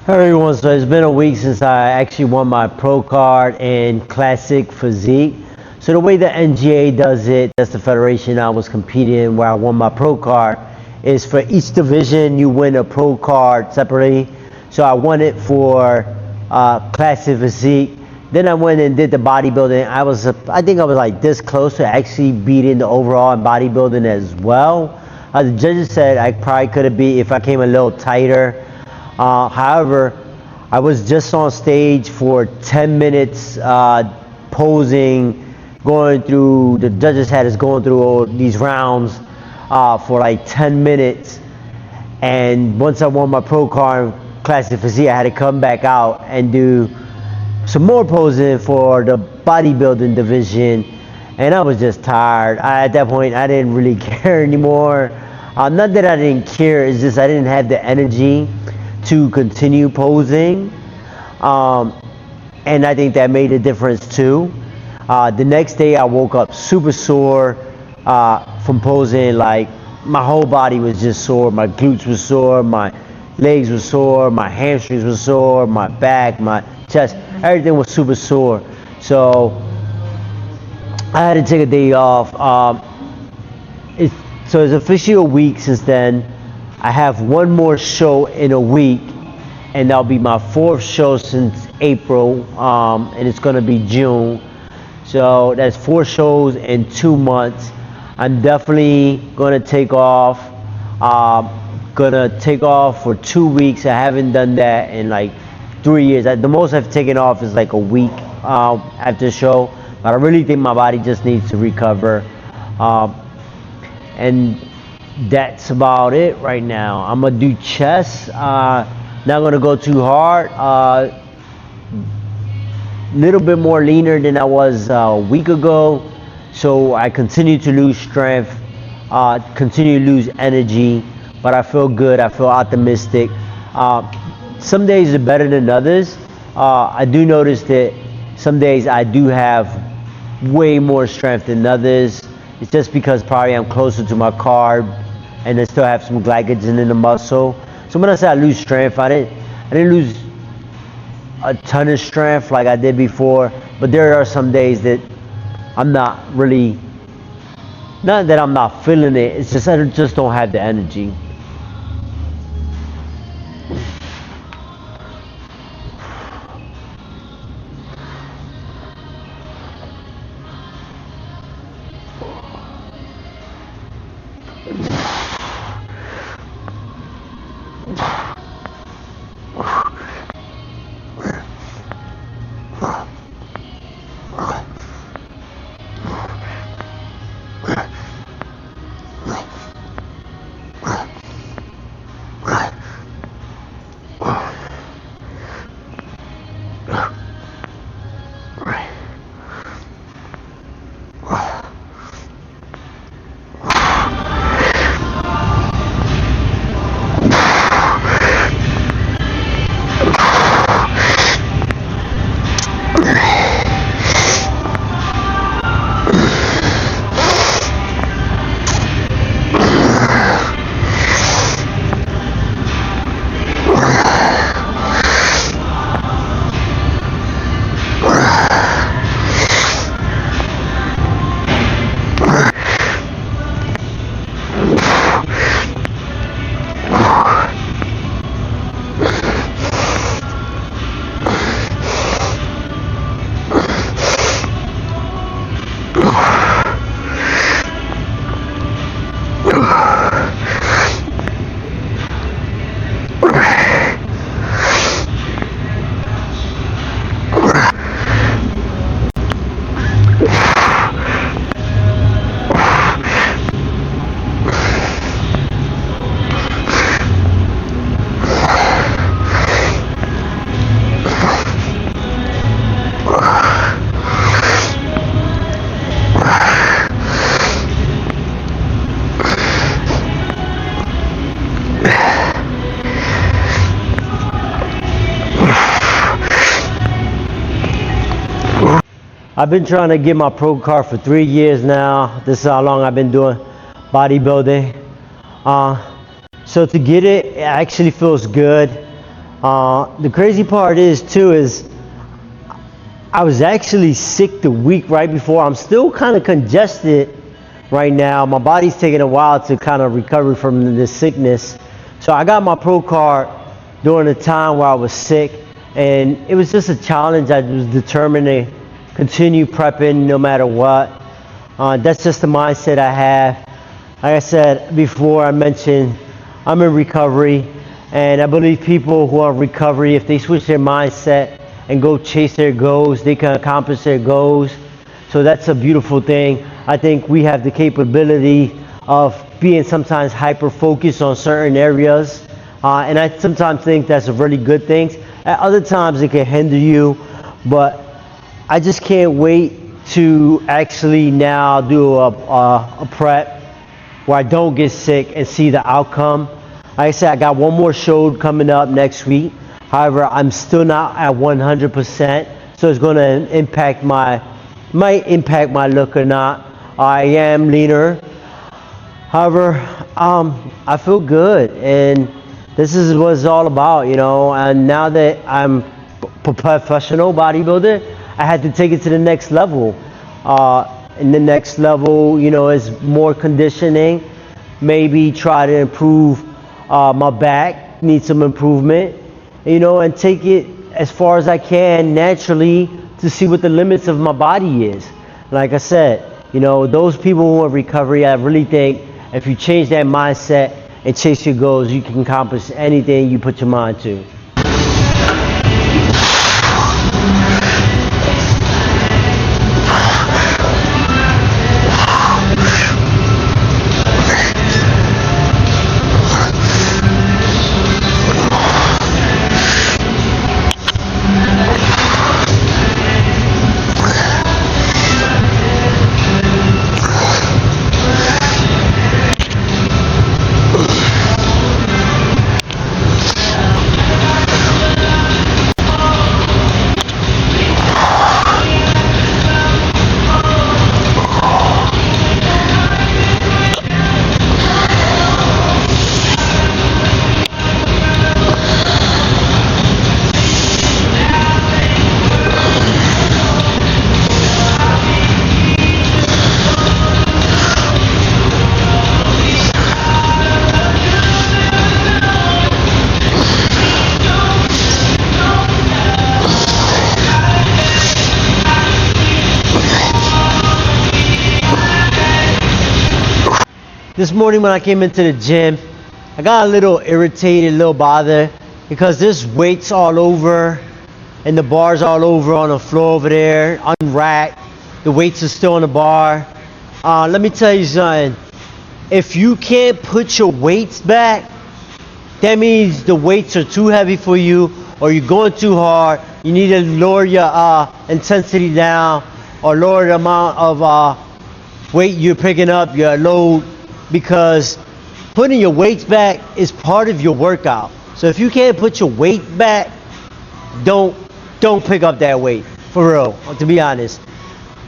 Hi everyone, so it's been a week since I actually won my pro card in classic physique. So the way the NGA does it, that's the federation I was competing in where I won my pro card, is for each division you win a pro card separately. So I won it for classic physique. Then I went and did the bodybuilding. I think I was like this close to actually beating the overall in bodybuilding as well. The judges said I probably could have beat if I came a little tighter. However, I was just on stage for 10 minutes posing, the judges had us going through all these rounds for like 10 minutes. And once I won my pro card in classic physique, I had to come back out and do some more posing for the bodybuilding division. And I was just tired. At that point, I didn't really care anymore. Not that I didn't care, it's just I didn't have the energy to continue posing, and I think that made a difference too. The next day I woke up super sore from posing. Like my whole body was just sore. My glutes were sore, my legs were sore, my hamstrings were sore, my back, my chest, everything was super sore. So I had to take a day off. So it's officially a week since then. I have one more show in a week, and that'll be my fourth show since April, and it's gonna be June. So that's 4 shows in 2 months. I'm definitely gonna take off. Gonna take off for 2 weeks. I haven't done that in like 3 years. The most I've taken off is like a week after the show, but I really think my body just needs to recover. And that's about it right now. I'm gonna do chest. Not gonna go too hard. Little bit more leaner than I was a week ago. So I continue to lose strength, continue to lose energy, but I feel good. I feel optimistic. Some days are better than others. I do notice that some days I do have way more strength than others. It's just because probably I'm closer to my carb and I still have some glycogen in the muscle. So when I say I lose strength, I didn't lose a ton of strength like I did before, but there are some days that I'm not really, not that I'm not feeling it, it's just I just don't have the energy. I've been trying to get my pro card for 3 years now. This is how long I've been doing bodybuilding. So to get it, it actually feels good. The crazy part is too is I was actually sick the week right before. I'm still kind of congested right now. My body's taking a while to kind of recover from this sickness. So I got my pro card during the time where I was sick, and it was just a challenge. I was determined to continue prepping no matter what. That's just the mindset I have. Like I said before, I mentioned I'm in recovery, and I believe people who are in recovery, if they switch their mindset and go chase their goals, they can accomplish their goals. So that's a beautiful thing. I think we have the capability of being sometimes hyper-focused on certain areas, and I sometimes think that's a really good thing. At other times it can hinder you, but I just can't wait to actually now do a prep where I don't get sick and see the outcome. Like I said, I got one more show coming up next week. However, I'm still not at 100%, so it's going to might impact my look or not. I am leaner. However, I feel good, and this is what it's all about, you know. And now that I'm a professional bodybuilder, I had to take it to the next level. And the next level, you know, is more conditioning. Maybe try to improve my back, need some improvement, you know, and take it as far as I can naturally to see what the limits of my body is. Like I said, you know, those people who are in recovery, I really think if you change that mindset and chase your goals, you can accomplish anything you put your mind to. This morning when I came into the gym, I got a little irritated, a little bothered, because there's weights all over and the bars all over on the floor over there, unracked. The weights are still on the bar. Let me tell you something. If you can't put your weights back, that means the weights are too heavy for you, or you're going too hard. You need to lower your intensity down, or lower the amount of weight you're picking up, your load, because putting your weights back is part of your workout. So if you can't put your weight back, don't pick up that weight, for real, to be honest.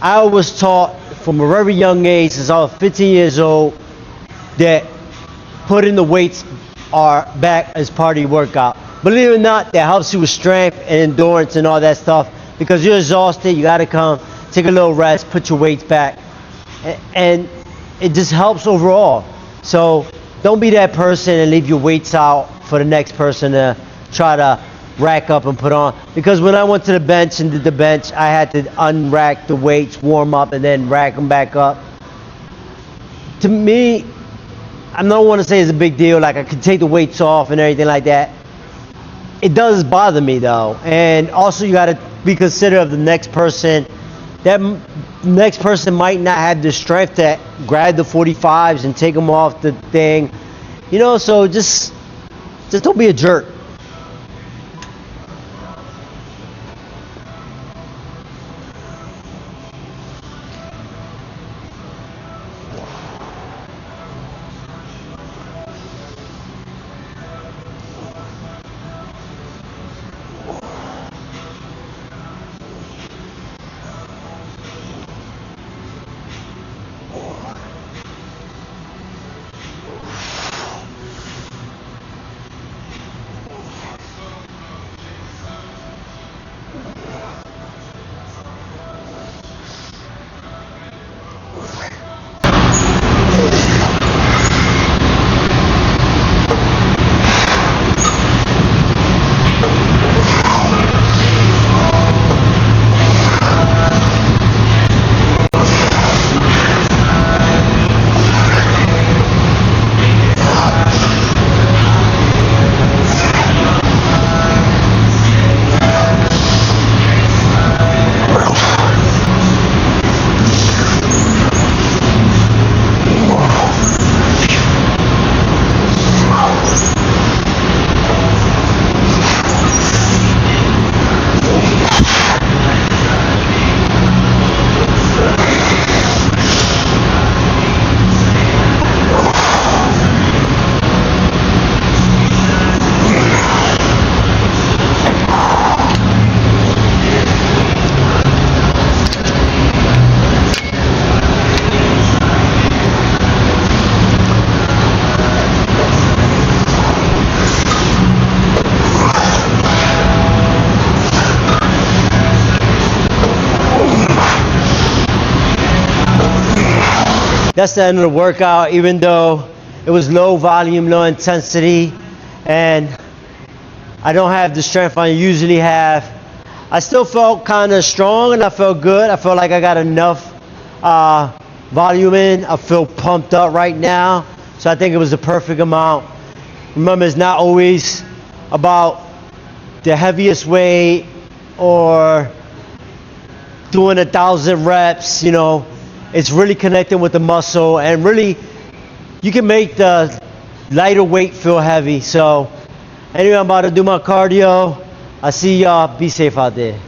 I was taught from a very young age, since I was 15 years old, that putting the weights are back as part of your workout. Believe it or not, that helps you with strength and endurance and all that stuff, because you're exhausted, you gotta come, take a little rest, put your weights back, and it just helps overall. So don't be that person and leave your weights out for the next person to try to rack up and put on. Because when I went to the bench and did the bench, I had to unrack the weights, warm up, and then rack them back up. To me, I don't want to say it's a big deal, like I could take the weights off and everything like that. It does bother me though. And also you got to be considerate of the next person. That next person might not have the strength to grab the 45s and take them off the thing, you know. So just don't be a jerk. that's the end of the workout, even though it was low volume, low intensity, and I don't have the strength I usually have. I still felt kind of strong and I felt good. I felt like I got enough volume in. I feel pumped up right now. So I think it was the perfect amount. Remember, it's not always about the heaviest weight or doing 1,000 reps, you know. It's really connecting with the muscle, and really you can make the lighter weight feel heavy. So anyway, I'm about to do my cardio. I see y'all. Be safe out there.